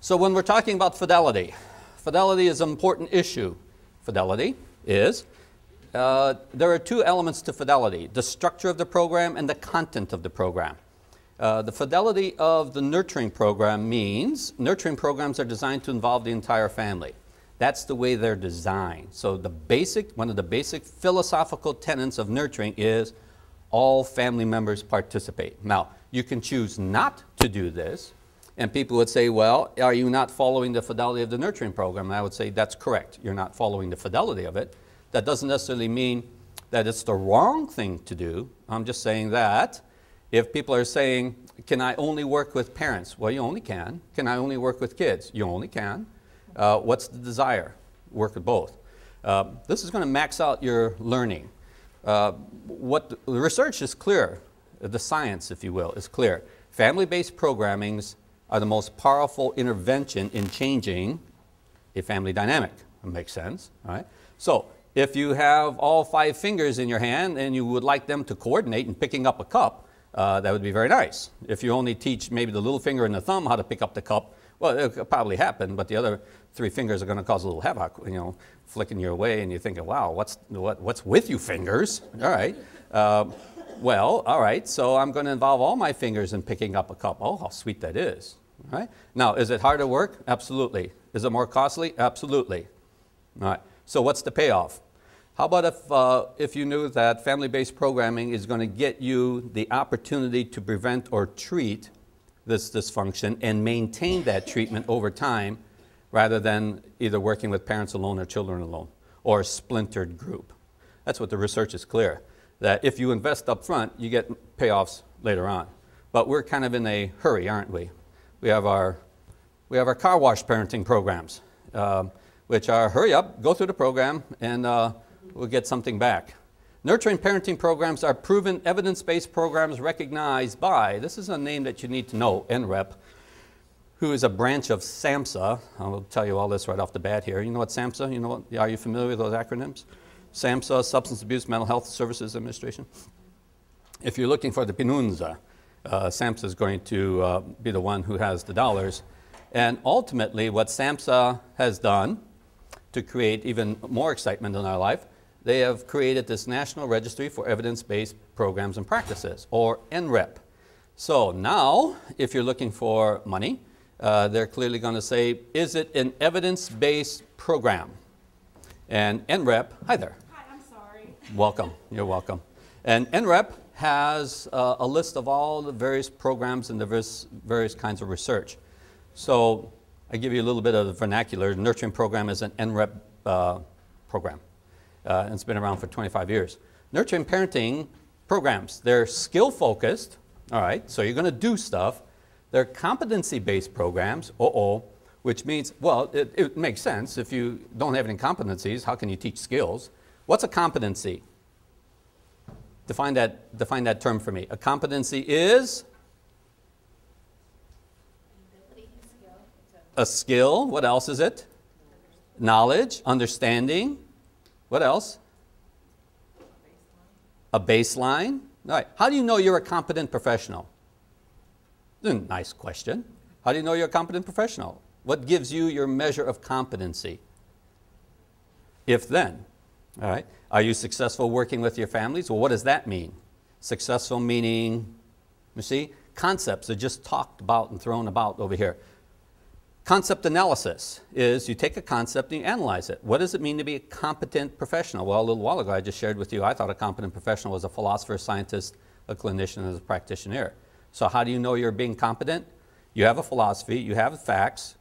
So when we're talking about fidelity, fidelity is an important issue. Fidelity is, there are two elements to fidelity, the structure of the program and the content of the program. The fidelity of the nurturing program means nurturing programs are designed to involve the entire family. That's the way they're designed. So one of the basic philosophical tenets of nurturing is all family members participate. Now, you can choose not to do this, and people would say, well, are you not following the fidelity of the nurturing program? And I would say, that's correct. You're not following the fidelity of it. That doesn't necessarily mean that it's the wrong thing to do. I'm just saying that if people are saying, can I only work with parents? Well, you only can. Can I only work with kids? You only can. What's the desire? Work with both. This is going to max out your learning. What the research is clear, the science, if you will, is clear. Family-based programmings are the most powerful intervention in changing a family dynamic. That makes sense, all right? So if you have all 5 fingers in your hand and you would like them to coordinate in picking up a cup, that would be very nice. If you only teach maybe the little finger and the thumb how to pick up the cup, well, it could probably happen, but the other 3 fingers are going to cause a little havoc, you know, flicking your way, and you're thinking, wow, what's with you fingers? All right. Well, all right, so I'm going to involve all my fingers in picking up a cup. Oh, how sweet that is. All right. Now, is it harder work? Absolutely. Is it more costly? Absolutely. All right. So what's the payoff? How about if you knew that family-based programming is going to get you the opportunity to prevent or treat this dysfunction and maintain that treatment over time rather than either working with parents alone or children alone or a splintered group? That's what the research is clear, that if you invest up front, you get payoffs later on. But we're kind of in a hurry, aren't we? We have our car wash parenting programs, which are hurry up, go through the program, and we'll get something back. Nurturing parenting programs are proven evidence-based programs recognized by, this is a name that you need to know, NREPP, who is a branch of SAMHSA. I'll tell you all this right off the bat here. You know what SAMHSA, you know what, are you familiar with those acronyms? SAMHSA, Substance Abuse Mental Health Services Administration. If you're looking for the PINUNZA, SAMHSA is going to be the one who has the dollars. And ultimately, what SAMHSA has done to create even more excitement in our life, they have created this National Registry for Evidence-Based Programs and Practices, or NREPP. So now, if you're looking for money, they're clearly going to say, is it an evidence-based program? And NREPP, hi there. Hi, I'm sorry. Welcome, you're welcome. And NREPP has a list of all the various programs and the various kinds of research. So I give you a little bit of the vernacular. The nurturing program is an NREPP program. And it's been around for 25 years. Nurturing parenting programs, they're skill-focused, all right, so you're going to do stuff. They're competency-based programs, which means, well, it makes sense. If you don't have any competencies, how can you teach skills? What's a competency? Define that term for me. A competency is? A skill. What else is it? Knowledge, understanding. What else? A baseline. All right. How do you know you're a competent professional? Nice question. How do you know you're a competent professional? What gives you your measure of competency? If then. All right. Are you successful working with your families? Well, what does that mean? Successful meaning, you see, concepts are just talked about and thrown about over here. Concept analysis is you take a concept and you analyze it. What does it mean to be a competent professional? Well, a little while ago I just shared with you I thought a competent professional was a philosopher, a scientist, a clinician, and a practitioner. So how do you know you're being competent? You have a philosophy, you have facts,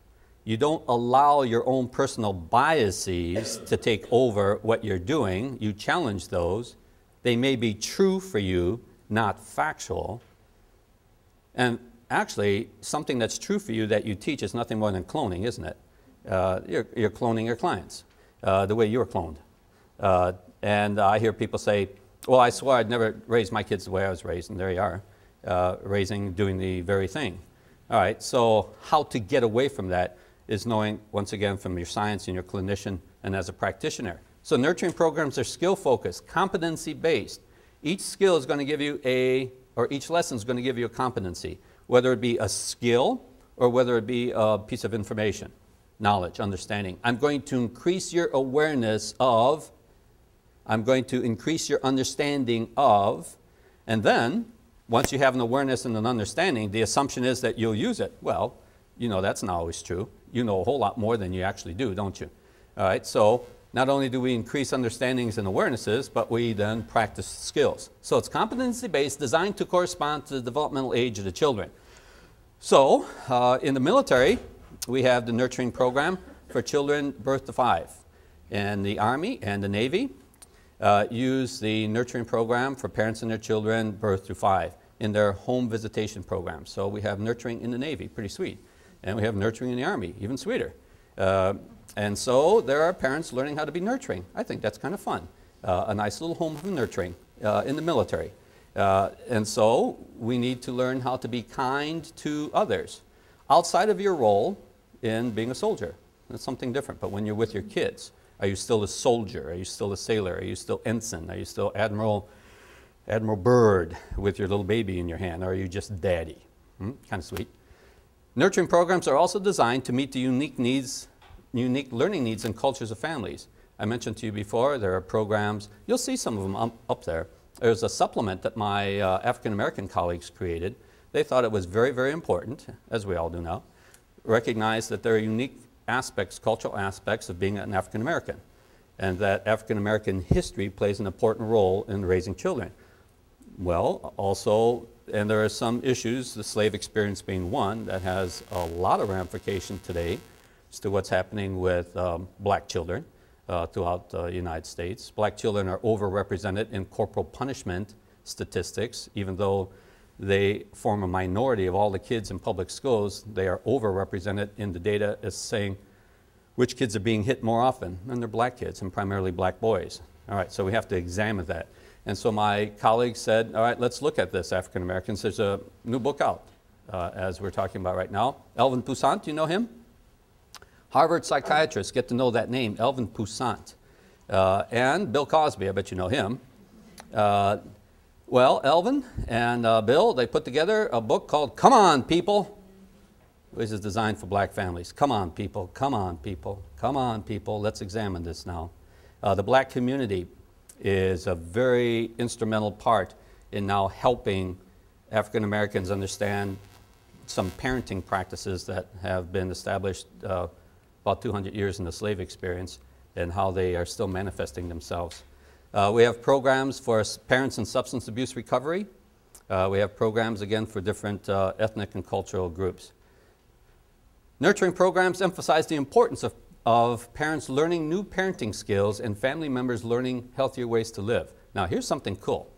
you don't allow your own personal biases to take over what you're doing, you challenge those. They may be true for you, not factual. And actually, something that's true for you that you teach is nothing more than cloning, isn't it? You're cloning your clients the way you're cloned. And I hear people say, well, I swore I'd never raise my kids the way I was raised, and there you are, doing the very thing. All right, so how to get away from that is knowing, once again, from your science and your clinician and as a practitioner. So nurturing programs are skill-focused, competency-based. Each skill is going to give you or each lesson is going to give you a competency, whether it be a skill or whether it be a piece of information, knowledge, understanding. I'm going to increase your awareness of, I'm going to increase your understanding of, and then once you have an awareness and an understanding, the assumption is that you'll use it. Well, you know that's not always true. You know a whole lot more than you actually do, don't you? All right, so not only do we increase understandings and awarenesses, but we then practice skills. So it's competency-based, designed to correspond to the developmental age of the children. So in the military, we have the nurturing program for children birth to 5. And the Army and the Navy use the nurturing program for parents and their children birth to 5 in their home visitation program. So we have nurturing in the Navy, pretty sweet. And we have nurturing in the Army, even sweeter. And so there are parents learning how to be nurturing. I think that's kind of fun. A nice little home of nurturing in the military. And so we need to learn how to be kind to others outside of your role in being a soldier. That's something different. But when you're with your kids, are you still a soldier? Are you still a sailor? Are you still ensign? Are you still Admiral Byrd with your little baby in your hand? Or are you just daddy? Kind of sweet. Nurturing programs are also designed to meet the unique learning needs and cultures of families. I mentioned to you before, there are programs, you'll see some of them up there. There's a supplement that my African-American colleagues created. They thought it was very, very important, as we all do now, recognize that there are unique aspects, cultural aspects of being an African-American, and that African-American history plays an important role in raising children. Well, also, and there are some issues, the slave experience being one, that has a lot of ramification today as to what's happening with black children throughout the United States. Black children are overrepresented in corporal punishment statistics, even though they form a minority of all the kids in public schools. They are overrepresented in the data as saying which kids are being hit more often, and they're black kids, and primarily black boys. All right, so we have to examine that. And so my colleagues said, all right, let's look at this, African Americans. There's a new book out, as we're talking about right now. Elvin Poussaint, you know him? Harvard psychiatrist, get to know that name, Elvin Poussaint. And Bill Cosby, I bet you know him. Well, Elvin and Bill, they put together a book called Come On, People, which is designed for black families. Come on, people, come on, people, come on, people. Let's examine this now. The black community is a very instrumental part in now helping African Americans understand some parenting practices that have been established about 200 years in the slave experience and how they are still manifesting themselves. We have programs for parents in substance abuse recovery. We have programs, again, for different ethnic and cultural groups. Nurturing programs emphasize the importance of parents learning new parenting skills and family members learning healthier ways to live. Now, here's something cool.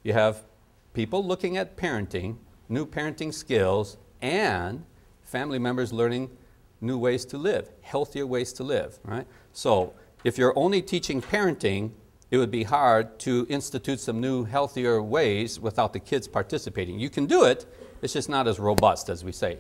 You have people looking at parenting, new parenting skills, and family members learning new ways to live, healthier ways to live, right? So if you're only teaching parenting, it would be hard to institute some new, healthier ways without the kids participating. You can do it, it's just not as robust, as we say.